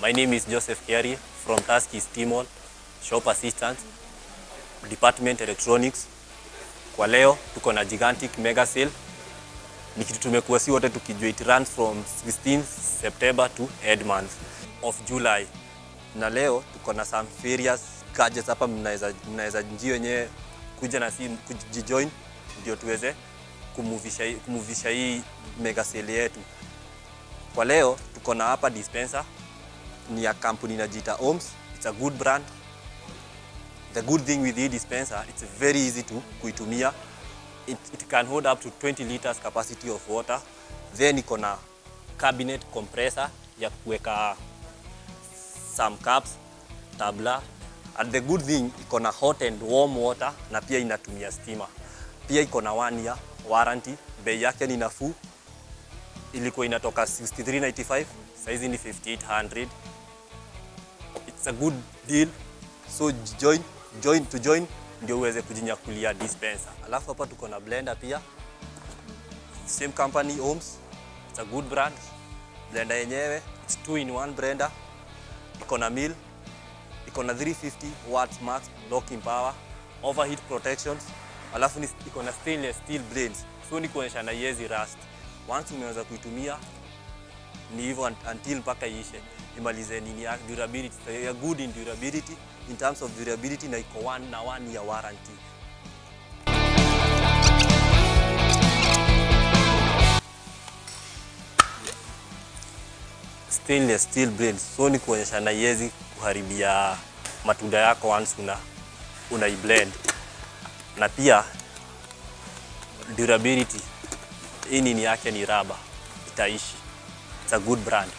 My name is Joseph Kiari from Tuskys Timon, Shop Assistant, Department Electronics. Kwa leo tuko na gigantic mega sale. Ni kitu tumekuwa si wote tukijua, it runs from 16 September to end month of July. Na leo tuko na some various gadgets hapa, mnaweza njio wenyewe kuja na si kujijoin ndio tuweze kumuvisha hii mega sale yetu. Kwa leo tuko na hapa dispenser ni ya kampuni inajiita Ohms. It's a good brand. The good thing with the dispenser, it's very easy to kuitumia. It can hold up to 20 liters capacity of water. Then iko na cabinet compressor ya kuweka some cups, tabla. And the good thing, iko na hot and warm water na pia inatumia stima. Pia iko na 1 year warranty. Bei yake ni nafuu. Ilikuwa inatoka 63.95, saizi ni 5800. It's a good deal. So join ndio uweze kujinyakulia dispenser. Alafu hapa tuko na blender pia. Same company Ohms. It's a good brand. Blender yenyewe it's 2-in-1 blender. Iko na mill. Iko na 350 watts max locking power, overheat protections. Alafu iko na stainless steel blades. So ni kuonyesha na yezi rust. Once umeanza kuitumia ni hivyo until mpaka iishe. Imalize nini ya durability. They are good in durability, in terms of durability, na iko 1 year warranty. Stainless steel blades. So ni kuonyesha na yezi kuharibia matunda yako once unaiblend. Na pia durability, hii nini yake ni rubber, itaishi. It's a good brand.